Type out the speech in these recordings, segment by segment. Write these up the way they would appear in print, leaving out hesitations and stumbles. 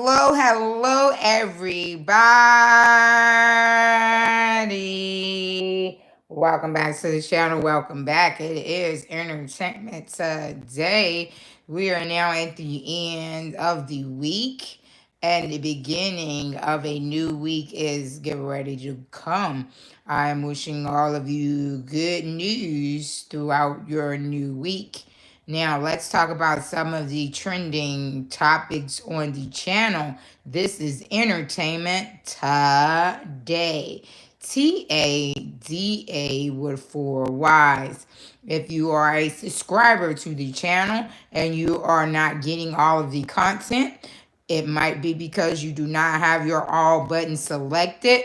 Hello, everybody. Welcome back to the channel. Welcome back. It is Entertainment Today. We are now at the end of the week, and the beginning of a new week is getting ready to come. I am wishing all of you good news throughout your new week. Now, let's talk about some of the trending topics on the channel. This is Entertainment Today. TADA with 4 Ys. If you are a subscriber to the channel and you are not getting all of the content, it might be because you do not have your all button selected.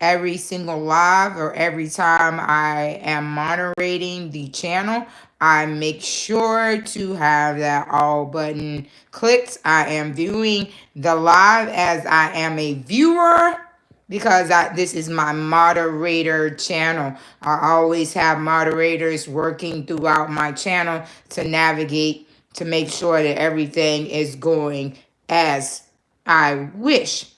Every single live or every time I am moderating the channel, I make sure to have that all button clicked. I am viewing the live as I am a viewer because this is my moderator channel. I always have moderators working throughout my channel to navigate to make sure that everything is going as I wish.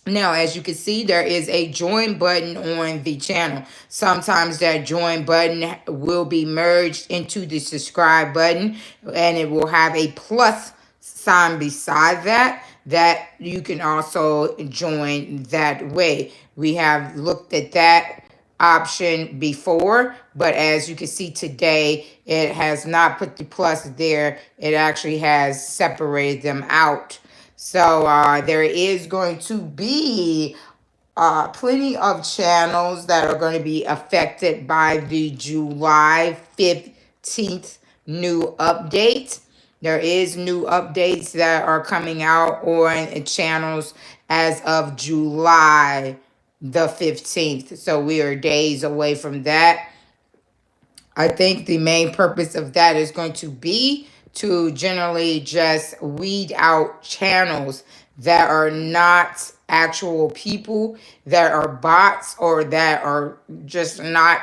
Now, as you can see, there is a join button on the channel. Sometimes that join button will be merged into the subscribe button, and it will have a plus sign beside that you can also join that way. We have looked at that option before, but as you can see today, it has not put the plus there. It actually has separated them out. So there is going to be plenty of channels that are going to be affected by the July 15th new update. There is new updates that are coming out on channels as of July the 15th. So we are days away from that. I think the main purpose of that is going to be to generally just weed out channels that are not actual people, that are bots, or that are just not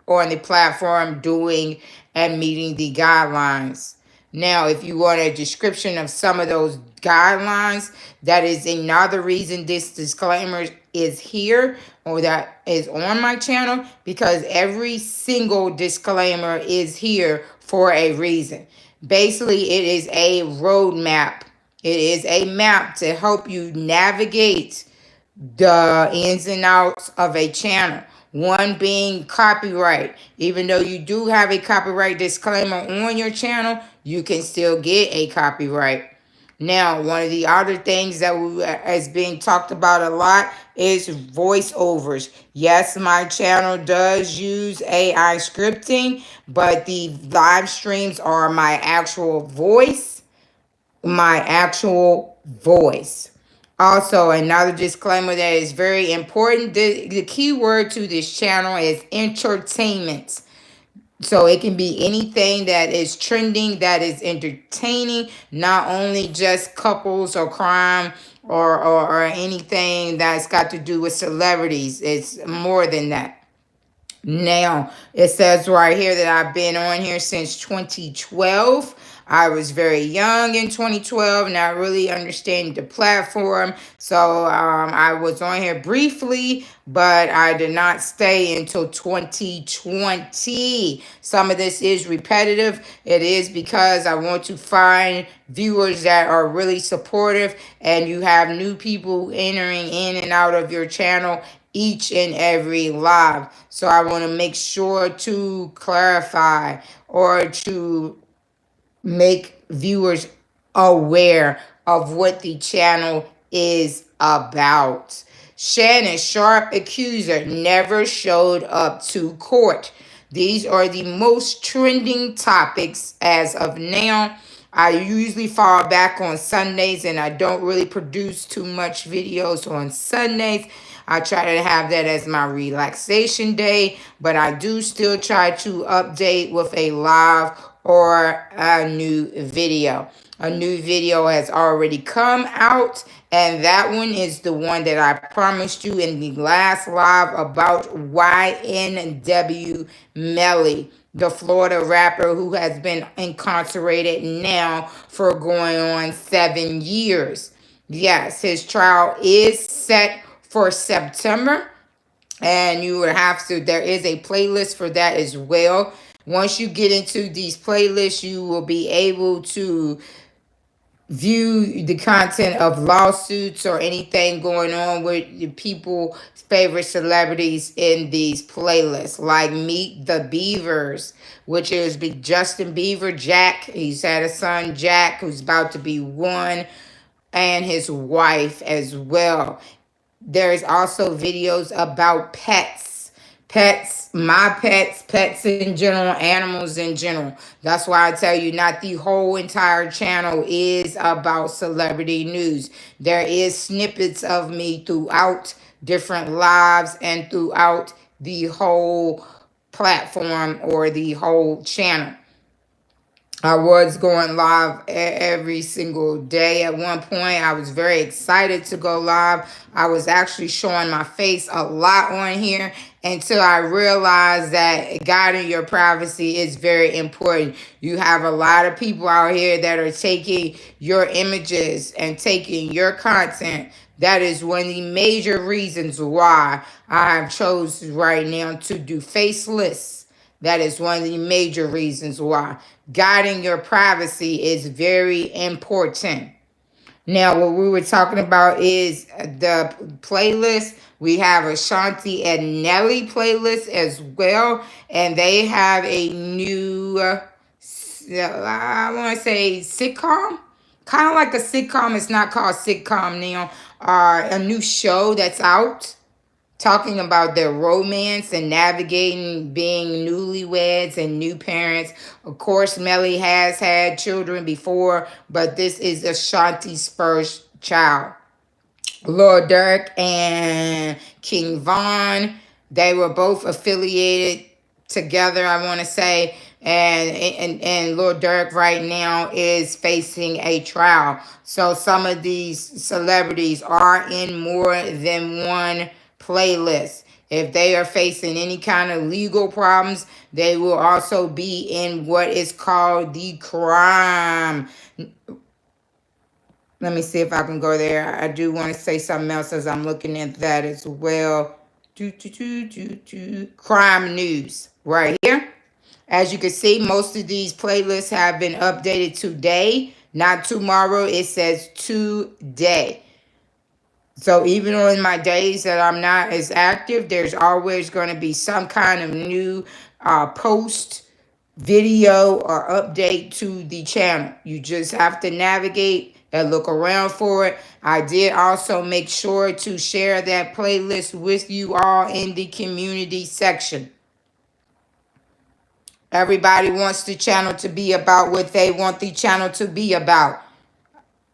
on the platform doing and meeting the guidelines. Now, if you want a description of some of those guidelines, that is another reason this disclaimer is here or that is on my channel, because every single disclaimer is here for a reason. Basically, it is a roadmap. It is a map to help you navigate the ins and outs of a channel. One being copyright. Even though you do have a copyright disclaimer on your channel, you can still get a copyright. Now, one of the other things that is being talked about a lot is voiceovers. Yes, my channel does use AI scripting, but the live streams are my actual voice. My actual voice. Also, another disclaimer that is very important. The key word to this channel is entertainment. So it can be anything that is trending, that is entertaining, not only just couples or crime or anything that's got to do with celebrities. It's more than that. Now, it says right here that I've been on here since 2012. I was very young in 2012, not really understanding the platform. So I was on here briefly, but I did not stay until 2020. Some of this is repetitive. It is because I want to find viewers that are really supportive, and you have new people entering in and out of your channel each and every live. So I want to make sure to clarify or to make viewers aware of what the channel is about. Shannon Sharp accuser never showed up to court. These are the most trending topics as of now. I usually fall back on Sundays, and I don't really produce too much videos on Sundays. I try to have that as my relaxation day, but I do still try to update with a live or a new video. A new video has already come out, and that one is the one that I promised you in the last live about YNW Melly, the Florida rapper who has been incarcerated now for going on 7 years. Yes, his trial is set for September, and you would have to, there is a playlist for that as well. Once you get into these playlists, you will be able to view the content of lawsuits or anything going on with the people favorite celebrities in these playlists, like Meet the Beavers, which is Justin Bieber, Jack. He's had a son, Jack, who's about to be one, and his wife as well. There's also videos about my pets, pets in general, animals in general. That's why I tell you, not the whole entire channel is about celebrity news. There is snippets of me throughout different lives and throughout the whole platform or the whole channel. I was going live every single day. At one point, I was very excited to go live. I was actually showing my face a lot on here until I realized that guarding your privacy is very important. You have a lot of people out here that are taking your images and taking your content. That is one of the major reasons why I have chosen right now to do faceless. That is one of the major reasons why. Guarding your privacy is very important. Now, what we were talking about is the playlist. We have Ashanti and Nelly playlist as well, and they have a new, I want to say sitcom, kind of like a sitcom. It's not called sitcom now. A new show that's out talking about their romance and navigating being newlyweds and new parents. Of course, Melly has had children before, but this is Ashanti's first child. Lord Durk and King Von, they were both affiliated together, I want to say. And Lord Durk right now is facing a trial. So some of these celebrities are in more than one playlist. If they are facing any kind of legal problems, they will also be in what is called the crime. Let me see if I can go there. I do want to say something else as I'm looking at that as well. Crime news right here. As you can see, most of these playlists have been updated today, not tomorrow. It says today. So even on my days that I'm not as active, there's always going to be some kind of new post, video, or update to the channel. You just have to navigate and look around for it. I did also make sure to share that playlist with you all in the community section. Everybody wants the channel to be about what they want the channel to be about.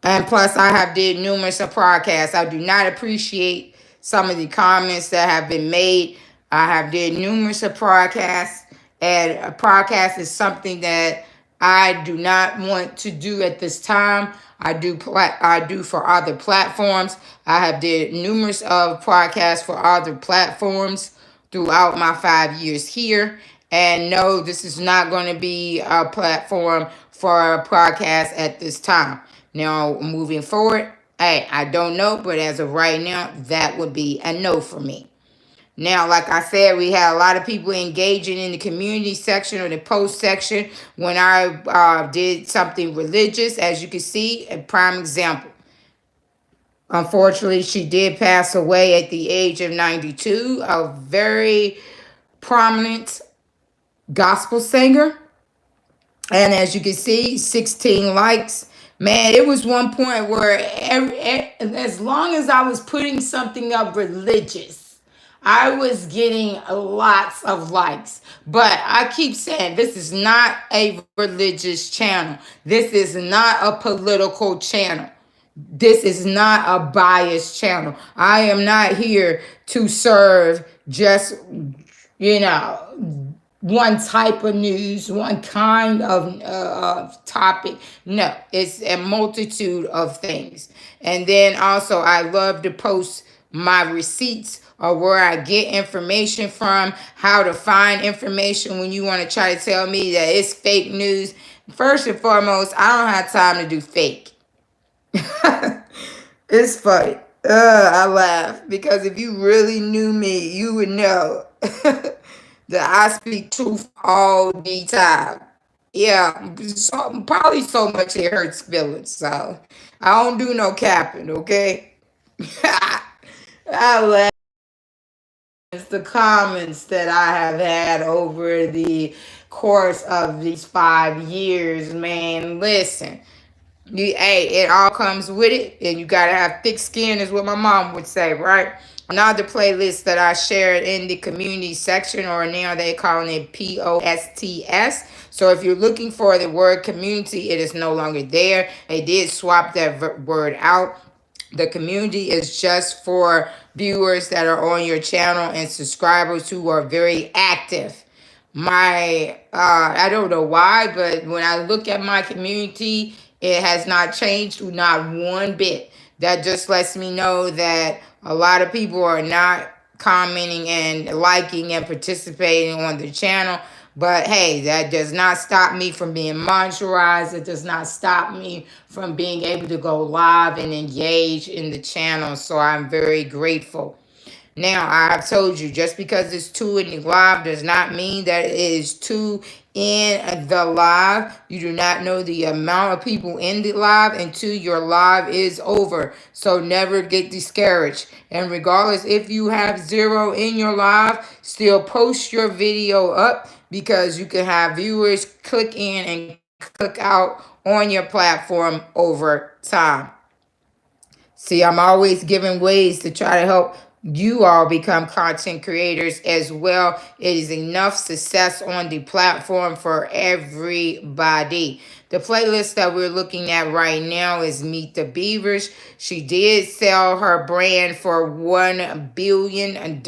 And plus, I have did numerous of podcasts. I do not appreciate some of the comments that have been made. I have did numerous of podcasts, and a podcast is something that I do not want to do at this time. I do for other platforms. I have did numerous of podcasts for other platforms throughout my 5 years here. And no, this is not going to be a platform for a podcast at this time. Now, moving forward, hey, I don't know, but as of right now, that would be a no for me. Now, like I said, we had a lot of people engaging in the community section or the post section when I did something religious. As you can see, a prime example. Unfortunately, she did pass away at the age of 92, a very prominent gospel singer. And as you can see, 16 likes. Man, it was one point where as long as I was putting something up religious, I was getting lots of likes. But I keep saying this is not a religious channel. This is not a political channel. This is not a biased channel. I am not here to serve just, you know, one type of news, one kind of topic. No, it's a multitude of things. And then also, I love to post my receipts or where I get information from, how to find information when you want to try to tell me that it's fake news. First and foremost, I don't have time to do fake. It's funny. I laugh because if you really knew me, you would know that I speak truth all the time. Yeah, so, probably so much it hurts feelings. So I don't do no capping, okay? I laugh. It's the comments that I have had over the course of these 5 years, man. Listen, hey, it all comes with it, and you gotta have thick skin, is what my mom would say, right? Another playlist that I shared in the community section, or now they calling it POSTS. So if you're looking for the word community, it is no longer there. They did swap that word out. The community is just for viewers that are on your channel and subscribers who are very active. I don't know why, but when I look at my community, it has not changed, not one bit. That just lets me know that a lot of people are not commenting and liking and participating on the channel. But hey, that does not stop me from being monitorized. It does not stop me from being able to go live and engage in the channel. So I'm very grateful. Now, I have told you, just because it's two in the live does not mean that it is two in the live. You do not know the amount of people in the live until your live is over. So never get discouraged. And regardless if you have zero in your live, still post your video up because you can have viewers click in and click out on your platform over time. See, I'm always giving ways to try to help you all become content creators as well. It is enough success on the platform for everybody. The playlist that we're looking at right now is Meet the Beavers. She did sell her brand for $1 billion.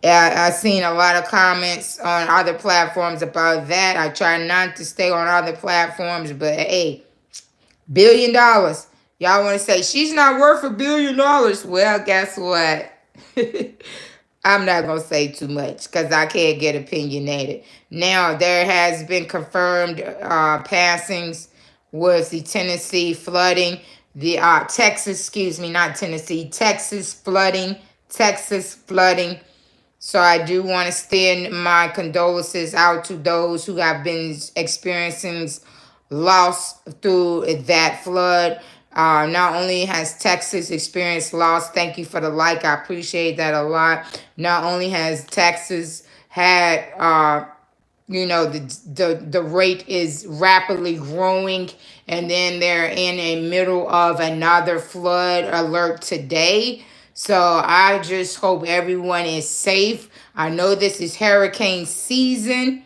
I've seen a lot of comments on other platforms about that. I try not to stay on other platforms, but hey, $1 billion. Y'all want to say she's not worth $1 billion? Well, guess what? I'm not going to say too much because I can't get opinionated. Now, there has been confirmed passings with the Tennessee flooding, the Texas, excuse me, not Tennessee, Texas flooding, Texas flooding. So I do want to extend my condolences out to those who have been experiencing loss through that flood. Not only has Texas experienced loss, thank you for the like, I appreciate that a lot. Not only has Texas had, the rate is rapidly growing, and then they're in the middle of another flood alert today. So I just hope everyone is safe. I know this is hurricane season.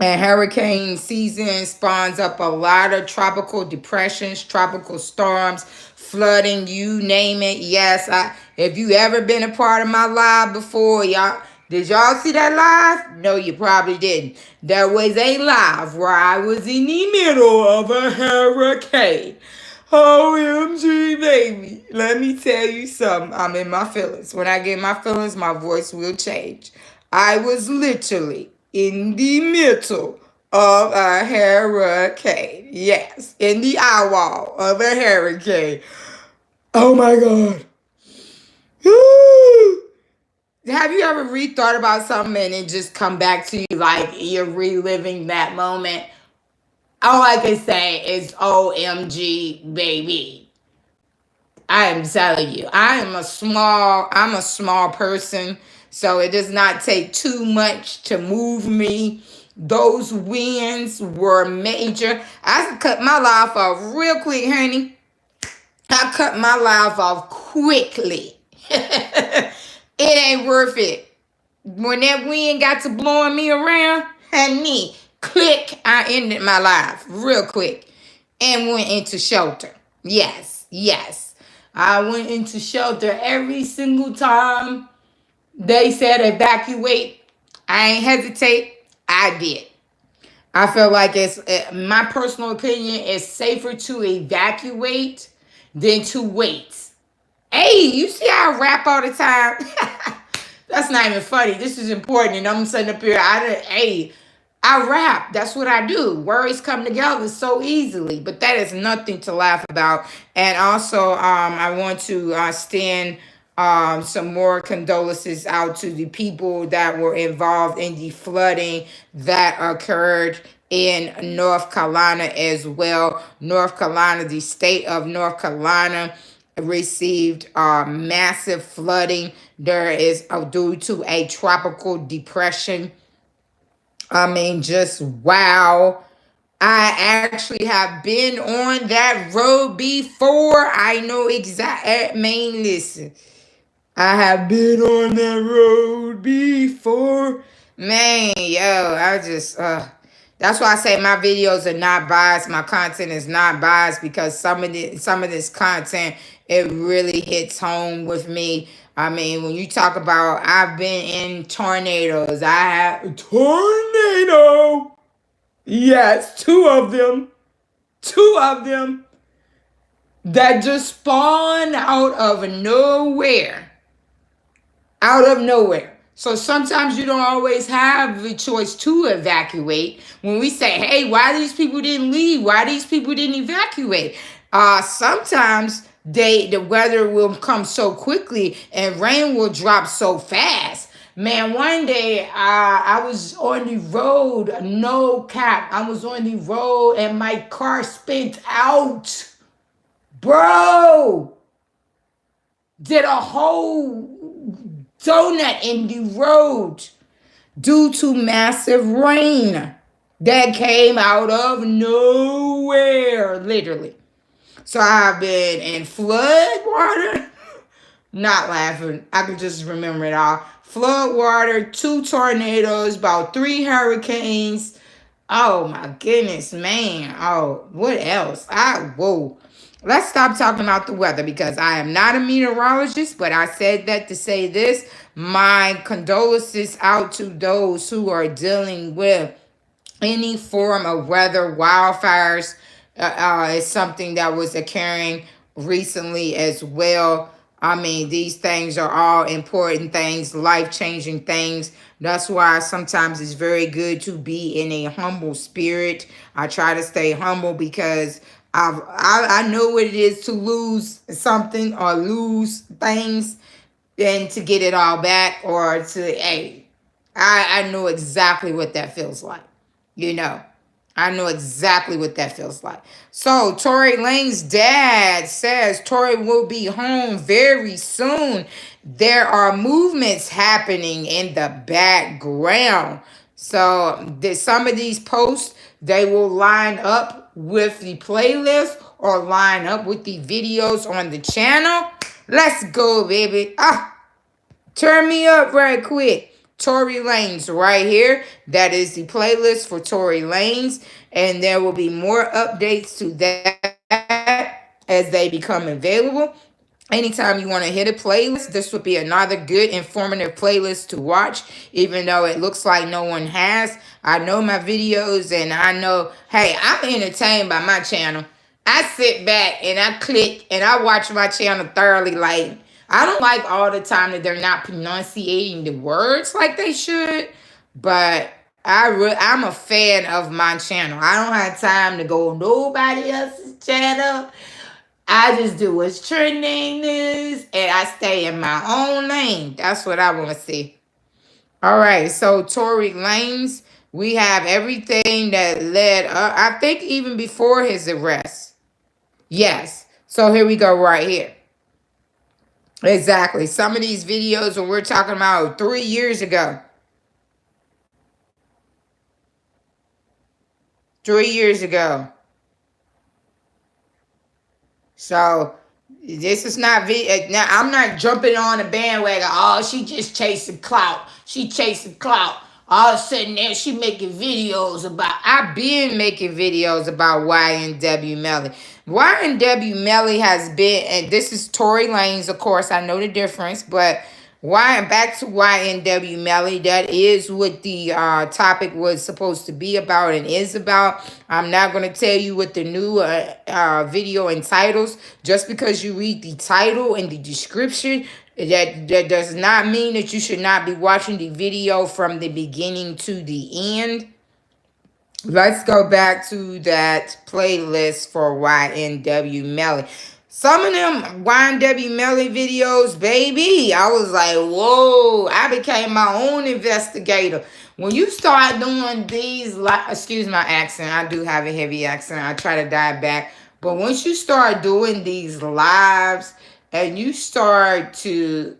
And hurricane season spawns up a lot of tropical depressions, tropical storms, flooding, you name it. Yes, if you ever been a part of my live before, did y'all see that live? No, you probably didn't. There was a live where I was in the middle of a hurricane. OMG, baby. Let me tell you something. I'm in my feelings. When I get my feelings, my voice will change. I was literally in the middle of a hurricane. Yes, in the eye wall of a hurricane. Oh my God. Have you ever rethought about something and it just come back to you like you're reliving that moment? All I can say is OMG, baby. I am telling you, I'm a small person, so it does not take too much to move me. Those winds were major. I cut my life off real quick, honey. I cut my life off quickly. It ain't worth it. When that wind got to blowing me around, honey, click, I ended my life real quick and went into shelter. Yes, yes. I went into shelter every single time they said evacuate. I ain't hesitate. I did. I feel like my personal opinion, is safer to evacuate than to wait. Hey, you see how I rap all the time? That's not even funny. This is important. And I'm sitting up here. Hey, I rap. That's what I do. Words come together so easily, but that is nothing to laugh about. And also, I want to extend some more condolences out to the people that were involved in the flooding that occurred in North Carolina as well. North Carolina, the state of North Carolina, received massive flooding. There is due to a tropical depression. I mean, just wow. I actually have been on that road before. I know exactly. I mean, listen, I have been on that road before. Man, yo, I just, that's why I say my videos are not biased. My content is not biased because some of this content, it really hits home with me. I mean, when you talk about I've been in tornadoes, I have tornado. Yes, two of them that just spawn out of nowhere. So sometimes you don't always have the choice to evacuate. When we say, hey, why these people didn't leave? Why these people didn't evacuate? Sometimes the weather will come so quickly and rain will drop so fast. Man, one day I was on the road, no cap. I was on the road and my car spent out. Bro, did a whole donut in the road due to massive rain that came out of nowhere, literally. So I've been in flood water. Not laughing. I can just remember it all. Flood water, 2 tornadoes, about 3 hurricanes. Oh my goodness, man. Oh, what else? Whoa. Let's stop talking about the weather because I am not a meteorologist, but I said that to say this. My condolences out to those who are dealing with any form of weather. Wildfires is something that was occurring recently as well. I mean, these things are all important things, life-changing things. That's why sometimes it's very good to be in a humble spirit. I try to stay humble because I know what it is to lose something or lose things and to get it all back, or to, hey, I know exactly what that feels like. You know, I know exactly what that feels like. So Tory Lane's dad says Tory will be home very soon. There are movements happening in the background. So some of these posts, they will line up with the playlist or line up with the videos on the channel. Let's go, baby. Turn me up right quick. Tory Lanez right here. That is the playlist for Tory Lanez. And there will be more updates to that as they become available. Anytime you want to hit a playlist, this would be another good informative playlist to watch, even though it looks like no one has. I know my videos and I know, hey, I'm entertained by my channel. I sit back and I click and I watch my channel thoroughly. Like, I don't like all the time that they're not pronunciating the words like they should, but I'm a fan of my channel. I don't have time to go on nobody else's channel. I just do what's trending news and I stay in my own lane. That's what I want to see. All right, so Tory Lanez, we have everything that led up, I think even before his arrest. Yes. So here we go right here. Exactly. Some of these videos when we're talking about 3 years ago. 3 years ago. So this is not now I'm not jumping on a bandwagon. Oh, she just chasing clout. She chasing clout. All of a sudden there she making videos about, I've been making videos about YNW Melly. YNW Melly has been, and this is Tory Lanez, of course, I know the difference, but back to YNW Melly, that is what the topic was supposed to be about and is about. I'm not going to tell you what the new video entitles. Just because you read the title and the description, that does not mean that you should not be watching the video from the beginning to the end. Let's go back to that playlist for YNW Melly. Some of them YNW Melly videos, baby, I was like, whoa, I became my own investigator. When you start doing these, excuse my accent, I do have a heavy accent. I try to dive back. But once you start doing these lives and you start to,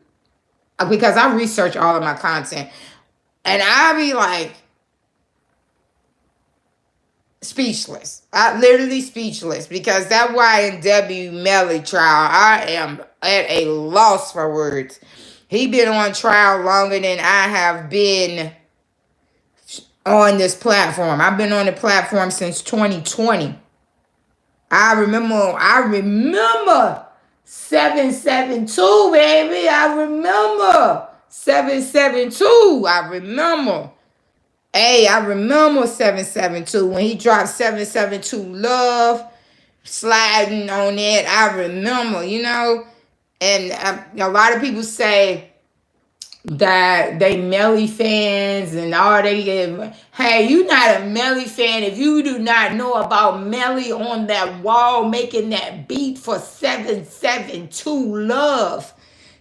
because I research all of my content, and I be like, speechless. I literally speechless because that YNW Melly trial, I am at a loss for words. He been on trial longer than I have been on this platform. I've been on the platform since 2020. I remember 772, baby. I remember 772. I remember. Hey, I remember 772 when he dropped 772 Love, sliding on it. I remember, and a lot of people say that they Melly fans and all they get. Hey, you not a Melly fan if you do not know about Melly on that wall making that beat for 772 Love.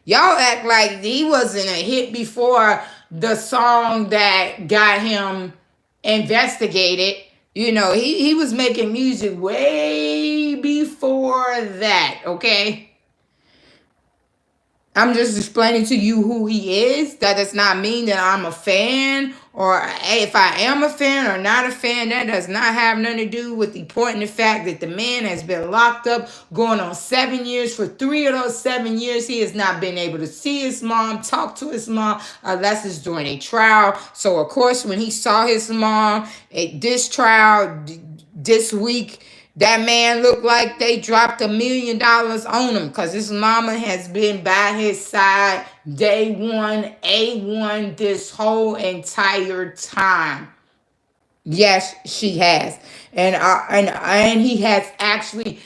Y'all act like he wasn't a hit before the song that got him investigated. He was making music way before that, okay? I'm just explaining to you who he is. That does not mean that I'm a fan, or if I am a fan or not a fan. That does not have nothing to do with the point in the fact that the man has been locked up going on 7 years. For 3 of those 7 years, he has not been able to see his mom, talk to his mom, unless it's during a trial. So, of course, when he saw his mom at this trial this week, that man looked like they dropped $1 million on him because his mama has been by his side day one, A1, this whole entire time. Yes, she has. And he has actually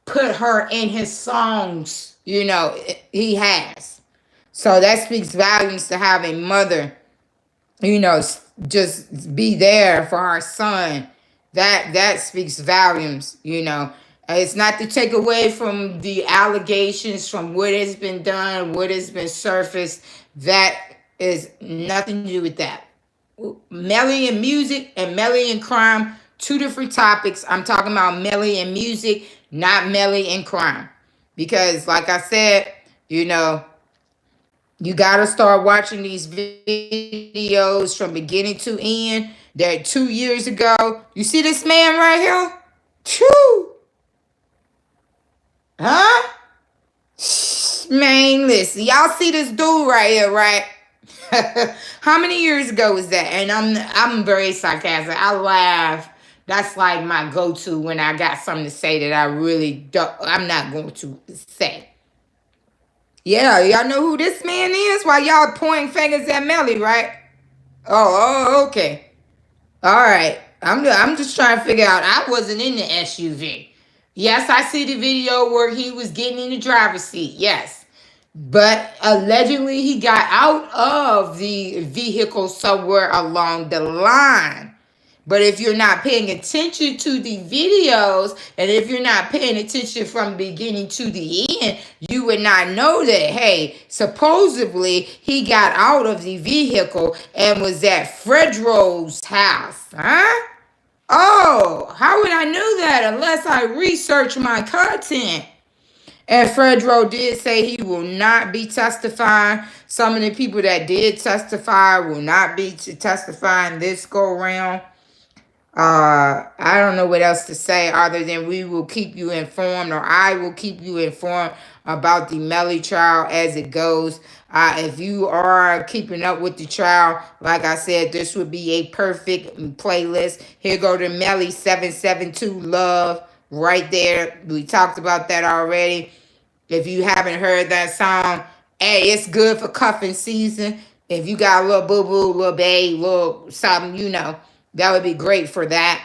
put her in his songs. He has. So that speaks volumes to have a mother, just be there for our son. That speaks volumes. It's not to take away from the allegations, from what has been done, what has been surfaced. That is nothing to do with that. Melly and music and Melly and crime, two different topics. I'm talking about Melly and music, not Melly and crime. Because like I said, you know, you got to start watching these videos from beginning to end. That 2 years ago, you see this man right here? Choo! Huh? Man, listen, y'all see this dude right here, right? How many years ago was that? And I'm very sarcastic. I laugh. That's like my go-to when I got something to say that I really don't. I'm not going to say. Yeah, y'all know who this man is? While y'all pointing fingers at Melly, right? Oh, okay. All right. I'm just trying to figure out. I wasn't in the SUV. Yes, I see the video where he was getting in the driver's seat. Yes. But allegedly he got out of the vehicle somewhere along the line. But if you're not paying attention to the videos, and if you're not paying attention from beginning to the end, you would not know that, hey, supposedly he got out of the vehicle and was at Fredro's house. Huh? Oh, how would I know that unless I research my content? And Fredro did say he will not be testifying. Some of the people that did testify will not be testifying this go around. I don't know what else to say other than we will keep you informed, or I will keep you informed about the Melly trial as it goes. If you are keeping up with the trial, like I said, this would be a perfect playlist. Here go to Melly 772 Love right there. We talked about that already. If you haven't heard that song, hey, it's good for cuffing season. If you got a little boo-boo, little babe, little something, that would be great for that.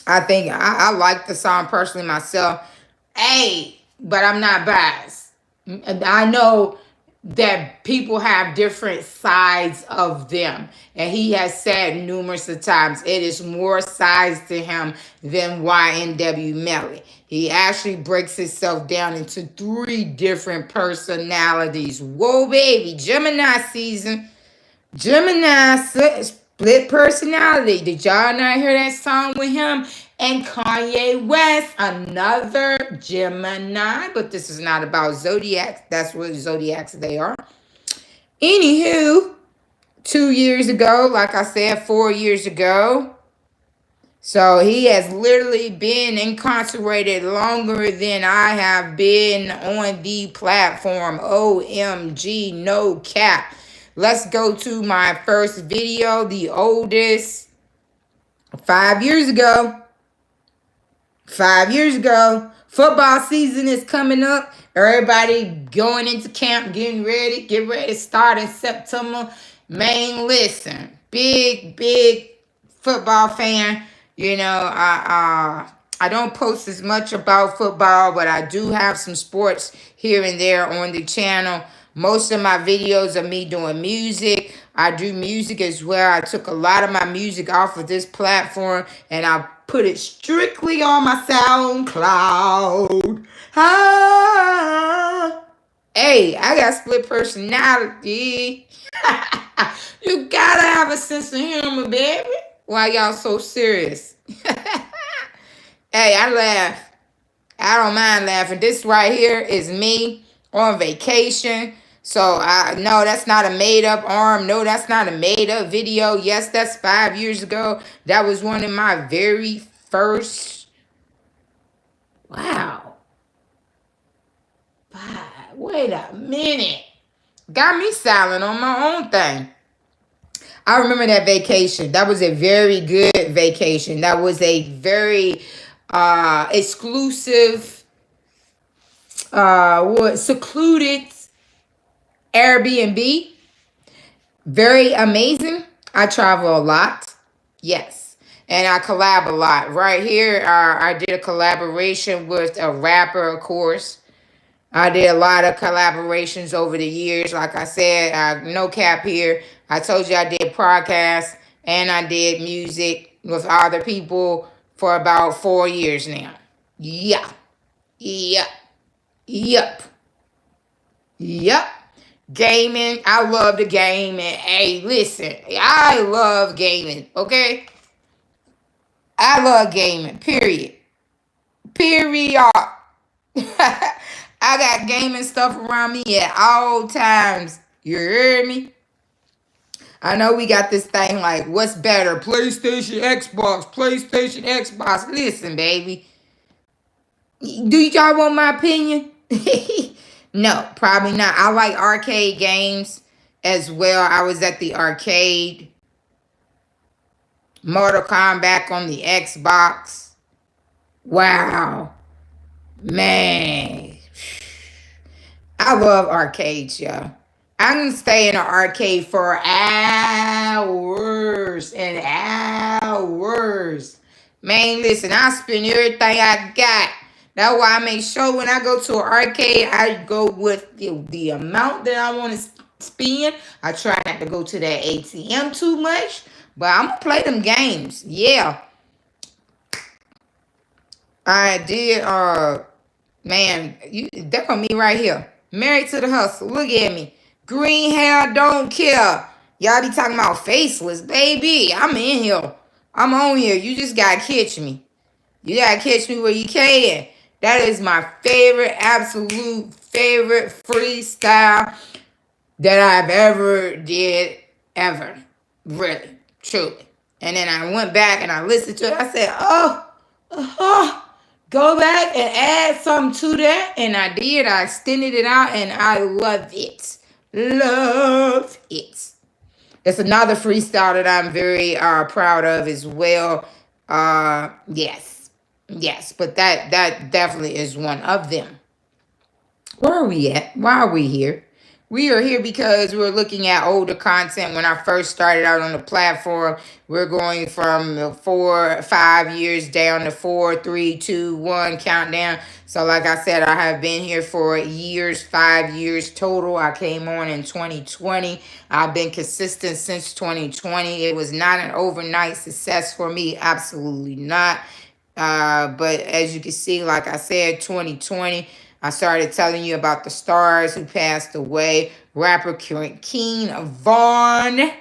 I think I like the song personally myself. Hey, but I'm not biased. I know that people have different sides of them. And he has said numerous of times it is more sides to him than YNW Melly. He actually breaks himself down into 3 different personalities. Whoa, baby, Gemini season. Gemini split personality. Did y'all not hear that song with him and Kanye West? Another Gemini, but this is not about zodiacs. That's what zodiacs they are. Anywho, 2 years ago, like I said, 4 years ago. So he has literally been incarcerated longer than I have been on the platform. OMG, no cap. Let's go to my first video, the oldest. 5 years ago. 5 years ago. Football season is coming up. Everybody going into camp, getting ready. Get ready to start in September. Man, listen. Big football fan. You know, I don't post as much about football, but I do have some sports here and there on the channel. Most of my videos are me doing music. I do music as well. I took a lot of my music off of this platform and I put it strictly on my SoundCloud. Ah. Hey, I got split personality. You gotta have a sense of humor, baby. Why y'all so serious? Hey, I laugh. I don't mind laughing. This right here is me on vacation. So, no, that's not a made-up arm. No, that's not a made-up video. Yes, that's 5 years ago. That was one of my very first... Wow. Wait a minute. Got me silent on my own thing. I remember that vacation. That was a very good vacation. That was a very exclusive, secluded Airbnb. Very amazing. I travel a lot. Yes. And I collab a lot. Right here, I did a collaboration with a rapper, of course. I did a lot of collaborations over the years. Like I said, no cap here. I told you I did podcasts and I did music with other people for about 4 years now. Yeah. Yep. Yep. Yep. Gaming. I love the gaming. Hey, listen. I love gaming. Okay? I love gaming. Period. Period. I got gaming stuff around me at all times. You hear me? I know we got this thing like, what's better? PlayStation, Xbox. Listen, baby. Do y'all want my opinion? No, probably not. I like arcade games as well. I was at the arcade. Mortal Kombat on the Xbox. Wow. Man. I love arcades, y'all. I can stay in an arcade for hours and hours. Man, listen, I spend everything I got. That's why I make sure when I go to an arcade, I go with the amount that I want to spend. I try not to go to that ATM too much, but I'm going to play them games. Yeah. I did, man, that on me right here. Married to the hustle. Look at me. Green hair, don't care. Y'all be talking about faceless, baby. I'm in here. I'm on here. You just gotta catch me. You gotta catch me where you can. That is my favorite, absolute favorite freestyle that I've ever did, ever. Really, truly. And then I went back and I listened to it. I said, go back and add something to that. And I did. I extended it out and I love it. Love it. It's another freestyle that I'm very proud of as well. Yes. But that definitely is one of them. Where are we at? Why are we here? We are here because we're looking at older content. When I first started out on the platform, we're going from the 4, 5 years down to 4, 3, 2, 1 countdown. So, like I said, I have been here for years, 5 years total. I came on in 2020. I've been consistent since 2020. It was not an overnight success for me, absolutely not. But as you can see, like I said, 2020, I started telling you about the stars who passed away. Rapper King Von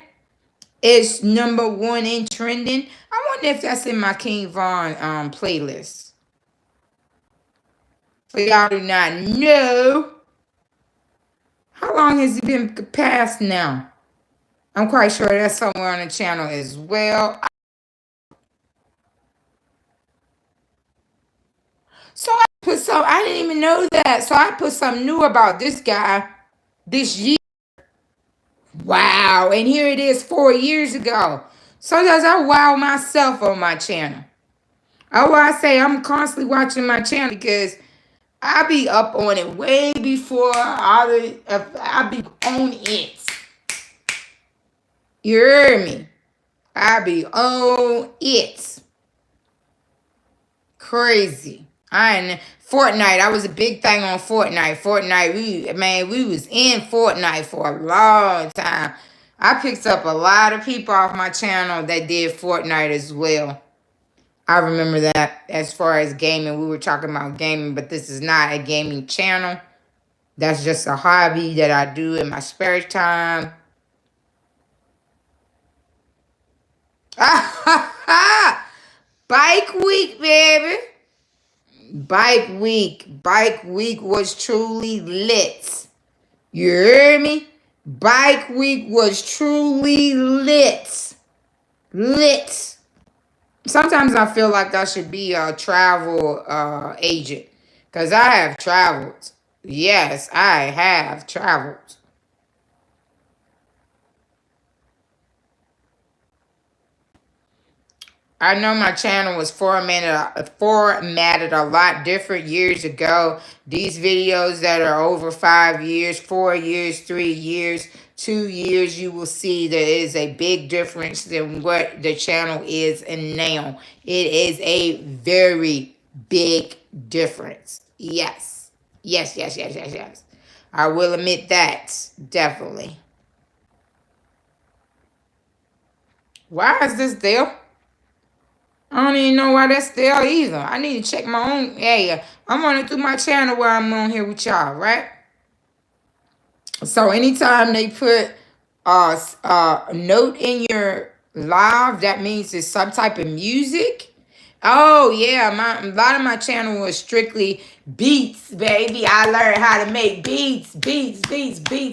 is #1 in trending. I wonder if that's in my King Von playlist. For y'all do not know, how long has it been passed now? I'm quite sure that's somewhere on the channel as well. So I put some, I didn't even know that. So I put something new about this guy this year. Wow. And here it is 4 years ago. Sometimes I wow myself on my channel. Oh, I say I'm constantly watching my channel because I be up on it way before I be on it. You heard me? I be on it. Crazy. Fortnite. I was a big thing on Fortnite. We was in Fortnite for a long time. I picked up a lot of people off my channel that did Fortnite as well. I remember that. As far as gaming, we were talking about gaming, but this is not a gaming channel. That's just a hobby that I do in my spare time. Bike week, baby. Bike week. Bike week was truly lit. You heard me? Bike week was truly lit. Lit. Sometimes I feel like I should be a travel agent because I have traveled. Yes, I have traveled. I know my channel was formatted a lot different years ago. These videos that are over 5 years, 4 years, 3 years, 2 years, you will see there is a big difference than what the channel is and now. It is a very big difference. Yes. Yes, yes, yes, yes, yes. I will admit that. Definitely. Why is this there? I don't even know why that's there either. I need to check my own area. I'm running through my channel while I'm on here with y'all, right? So anytime they put a note in your live, that means it's some type of music. Oh yeah, a lot of my channel was strictly beats, baby. I learned how to make beats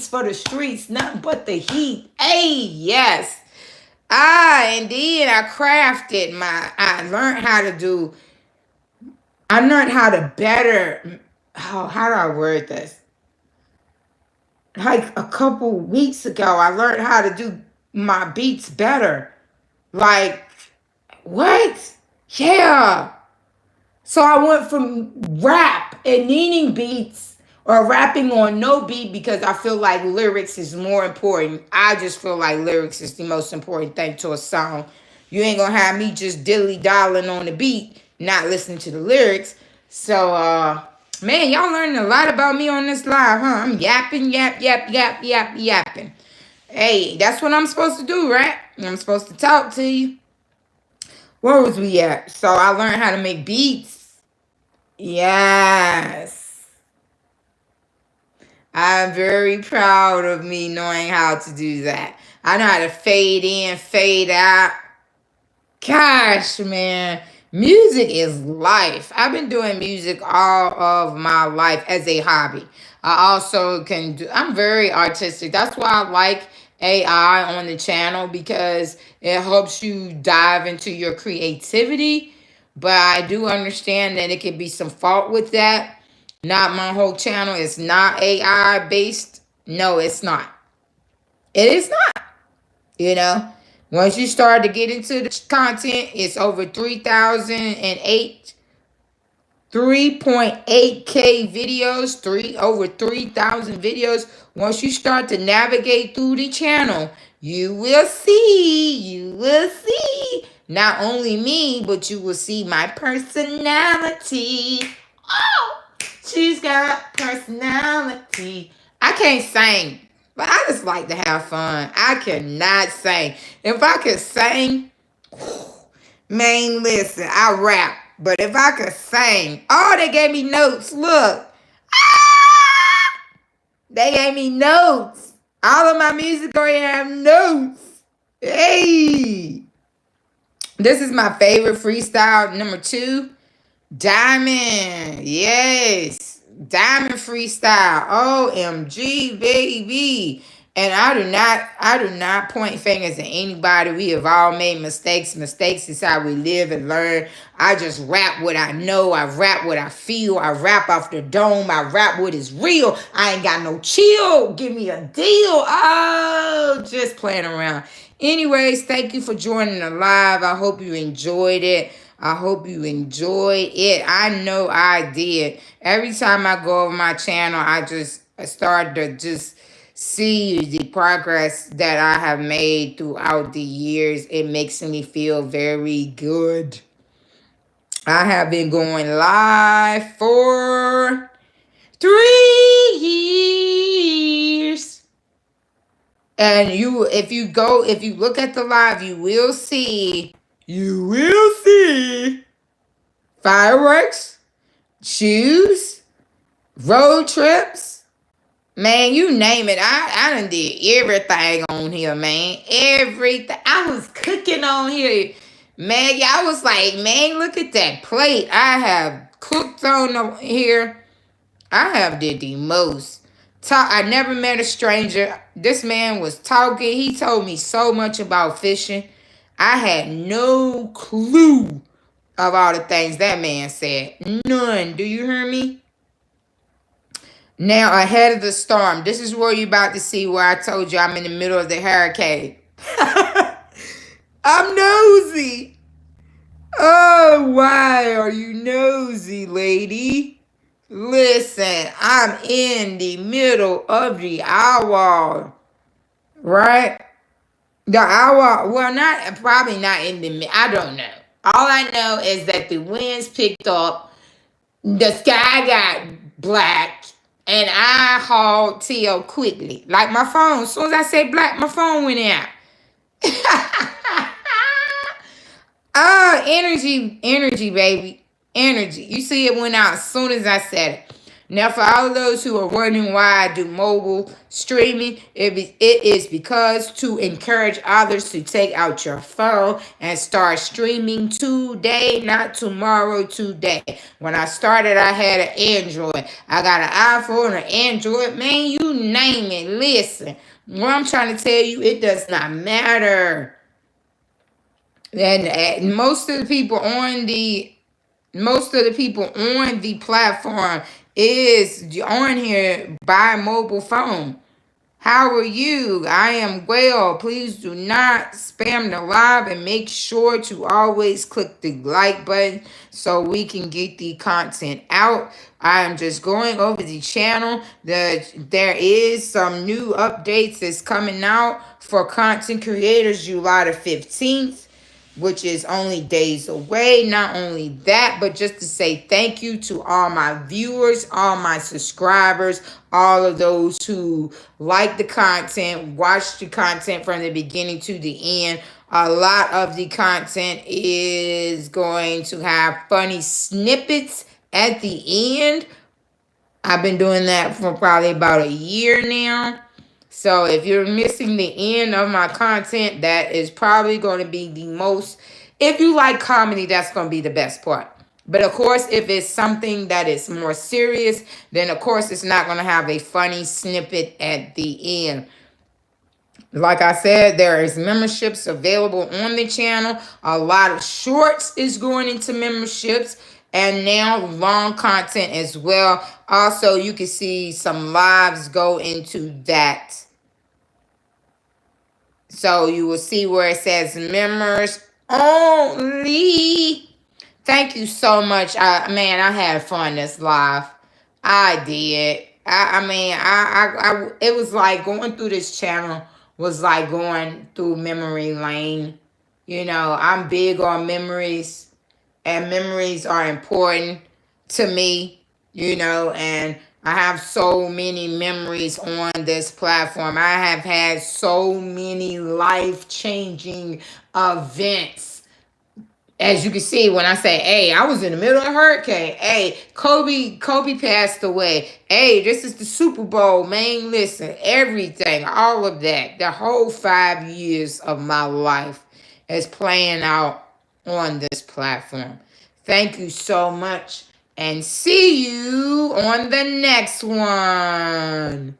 for the streets, nothing but the heat. Hey, yes. And then I learned how to do, I learned how to better, how do I word this? Like a couple weeks ago, I learned how to do my beats better. Like, what? Yeah. So I went from rap and needing beats or rapping on no beat because I feel like lyrics is more important. I just feel like lyrics is the most important thing to a song. You ain't gonna have me just dilly dallying on the beat, not listening to the lyrics. So, man, y'all learning a lot about me on this live, huh? I'm yapping, yapping. Hey, that's what I'm supposed to do, right? I'm supposed to talk to you. Where was we at? So I learned how to make beats. Yes. I'm very proud of me knowing how to do that. I know how to fade in, fade out. Gosh, man. Music is life. I've been doing music all of my life as a hobby. I also can do, I'm very artistic. That's why I like AI on the channel because it helps you dive into your creativity. But I do understand that it can be some fault with that. Not my whole channel is not AI based. No, it's not. It is not. You know, once you start to get into the content, it's over 3,008 3.8K videos, over 3,000 videos. Once you start to navigate through the channel, you will see not only me, but you will see my personality. Oh, she's got personality. I can't sing, but I just like to have fun. I cannot sing. If I could sing, man, listen, I rap. But if I could sing, oh, they gave me notes. Look. Ah! They gave me notes. All of my music already have notes. Hey. This is my favorite freestyle, number 2. Diamond. Yes. Diamond freestyle. OMG, baby. And I do not point fingers at anybody. We have all made mistakes. Mistakes is how we live and learn. I just rap what I know. I rap what I feel. I rap off the dome. I rap what is real. I ain't got no chill. Give me a deal. Oh, just playing around. Anyways, thank you for joining the live. I hope you enjoyed it. I hope you enjoyed it. I know I did. Every time I go over my channel, I start to just see the progress that I have made throughout the years. It makes me feel very good. I have been going live for 3 years. And if you look at the live, you will see fireworks, shoes, road trips. Man, you name it. I done did everything on here, man. Everything. I was cooking on here. Man, I was like, man, look at that plate. I have cooked on here. I have did the most. I never met a stranger. This man was talking. He told me so much about fishing. I had no clue of all the things that man said. None. Do you hear me? Now, ahead of the storm. This is where you're about to see where I told you I'm in the middle of the hurricane. I'm nosy. Oh, why are you nosy, lady? Listen, I'm in the middle of the hour. Right? The hour, well, probably not in the, I don't know. All I know is that the winds picked up, the sky got black, and I hauled tail quickly. Like my phone, as soon as I said black, my phone went out. Energy, baby. Energy. You see it went out as soon as I said it. Now, for all of those who are wondering why I do mobile streaming, it is because to encourage others to take out your phone and start streaming today, not tomorrow, today. When I started, I had an Android. I got an iPhone, an Android. Man, you name it. Listen, what I'm trying to tell you, it does not matter. And most of the people on the platform is on here by mobile phone. How are you? I am well. Please do not spam the live and make sure to always click the like button so we can get the content out. I am just going over the channel. There is some new updates that's coming out for content creators July the 15th. Which is only days away. Not only that, but just to say thank you to all my viewers, all my subscribers, all of those who like the content, watch the content from the beginning to the end. A lot of the content is going to have funny snippets at the end. I've been doing that for probably about a year now. So if you're missing the end of my content, that is probably going to be the most, if you like comedy, that's going to be the best part. But of course, if it's something that is more serious, then of course it's not going to have a funny snippet at the end. Like I said, there is memberships available on the channel. A lot of shorts is going into memberships. And now long content as well. Also, you can see some lives go into that. So you will see where it says members only. Thank you so much. Man, I had fun this live. I did. I mean, it was like going through this channel was like going through memory lane. You know, I'm big on memories, and memories are important to me, you know, and I have so many memories on this platform. I have had so many life-changing events. As you can see, when I say, hey, I was in the middle of a hurricane. Hey, Kobe passed away. Hey, this is the Super Bowl, man. Listen, everything, all of that, the whole 5 years of my life is playing out on this platform. Thank you so much, and see you on the next one.